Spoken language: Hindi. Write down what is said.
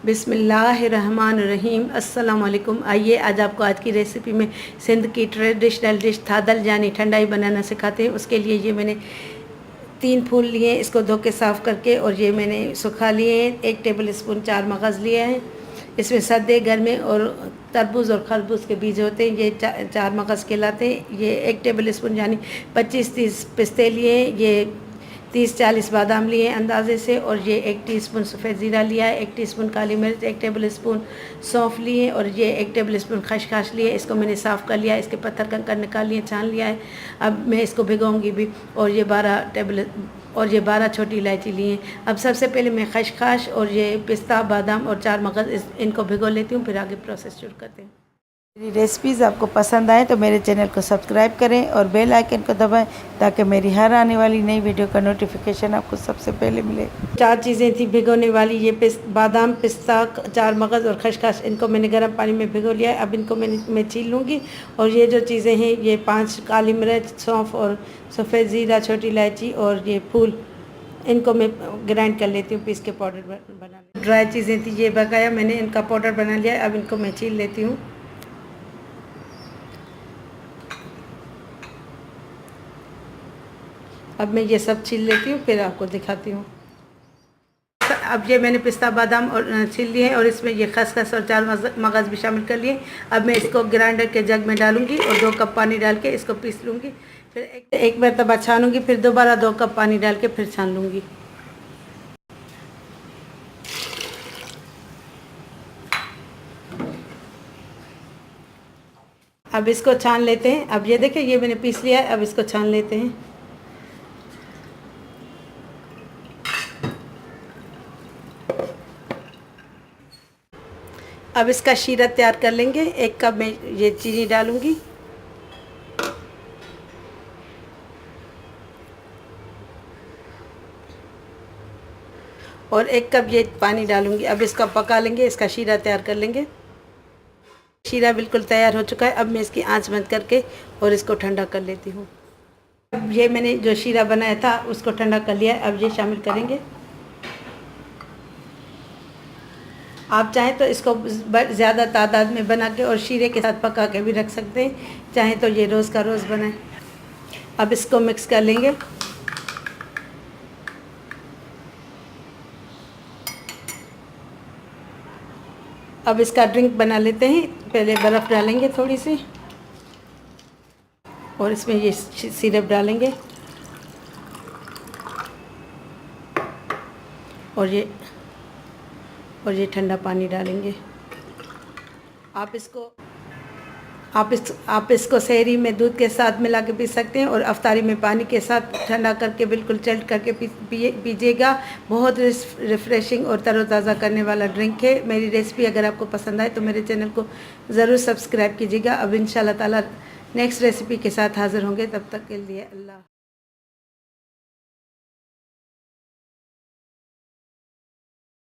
बिस्मिल्लाहिर्रहमानिर्रहीम। अस्सलाम वालेकुम। आइए आज आपको आज की रेसिपी में सिंध की ट्रेडिशनल डिश थादल यानी ठंडाई बनाना सिखाते हैं। उसके लिए ये मैंने 3 फूल लिए, इसको धो के साफ़ करके और ये मैंने सुखा लिए हैं। 1 टेबल स्पून 4 मगज़ लिए हैं। इसमें सद्दे गर्मे और तरबूज और खरबूज के बीज होते हैं, ये 4 मगज़ कहलाते हैं। ये 1 टेबल स्पून यानी 25-30 पिस्ते लिए हैं। ये 30-40 बादाम लिए अंदाजे से, और ये 1 टीस्पून सफ़ेद ज़ीरा लिया है, 1 टीस्पून काली मिर्च, 1 टेबल स्पून सौंफ लिए, और ये 1 टेबल स्पून खसखस लिए। इसको मैंने साफ़ कर लिया, इसके पत्थर कंकड़ निकाल लिए, छान लिया है। अब मैं इसको भिगोऊंगी भी। और ये 12 छोटी इलायची लिए। अब सबसे पहले मैं खसखस और ये पिस्ता, बादाम और 4 मगज़ इनको भिगो लेती हूँ, फिर आगे प्रोसेस शुरू करते हैं। मेरी रेसिपीज़ आपको पसंद आए तो मेरे चैनल को सब्सक्राइब करें और बेल आइकन को दबाएं ताकि मेरी हर आने वाली नई वीडियो का नोटिफिकेशन आपको सबसे पहले मिले। 4 चीज़ें थी भिगोने वाली, ये बादाम, पिस्ता, 4 मगज़ और खसखस, इनको मैंने गर्म पानी में भिगो लिया है। अब इनको मैं छील लूँगी। और ये जो चीज़ें हैं, ये 5 काली मिर्च, सौंफ और सफ़ेद ज़ीरा, छोटी इलायची और ये फूल, इनको मैं ग्राइंड कर लेती हूँ, पीस के पाउडर बना। ड्राई चीज़ें थी, ये बकाया मैंने इनका पाउडर बना लिया। अब इनको मैं छील लेती हूँ। अब मैं ये सब छील लेती हूँ, फिर आपको दिखाती हूँ। अब ये मैंने पिस्ता, बादाम और छील लिए हैं, और इसमें ये खसखस और 4 मगज़ भी शामिल कर लिए। अब मैं इसको ग्राइंडर के जग में डालूंगी और 2 कप पानी डाल के इसको पीस लूँगी। फिर एक मरतबा छानूँगी, फिर दोबारा 2 कप पानी डाल के फिर छान लूँगी। अब इसको छान लेते हैं। अब ये देखिए, ये मैंने पीस लिया है। अब इसको छान लेते हैं। अब इसका शीरा तैयार कर लेंगे। 1 कप में ये चीनी डालूंगी, और 1 कप ये पानी डालूंगी। अब इसका पका लेंगे, इसका शीरा तैयार कर लेंगे। शीरा बिल्कुल तैयार हो चुका है। अब मैं इसकी आंच बंद करके और इसको ठंडा कर लेती हूँ। अब ये मैंने जो शीरा बनाया था उसको ठंडा कर लिया है। अब ये शामिल करेंगे। आप चाहें तो इसको ज़्यादा तादाद में बना के और शीरे के साथ पका के भी रख सकते हैं, चाहें तो ये रोज़ का रोज़ बनाएं। अब इसको मिक्स कर लेंगे। अब इसका ड्रिंक बना लेते हैं। पहले बर्फ़ डालेंगे थोड़ी सी, और इसमें ये सिरप डालेंगे, और ये ठंडा पानी डालेंगे। आप इसको सहरी में दूध के साथ मिला के पी सकते हैं, और अफ्तारी में पानी के साथ ठंडा करके बिल्कुल चिल्ड करके पीजिएगा। बहुत रिफ़्रेशिंग और तरोताज़ा करने वाला ड्रिंक है। मेरी रेसिपी अगर आपको पसंद आए तो मेरे चैनल को ज़रूर सब्सक्राइब कीजिएगा। अब इंशाल्लाह ताला नेक्स्ट रेसिपी के साथ हाज़िर होंगे। तब तक के लिए अल्लाह।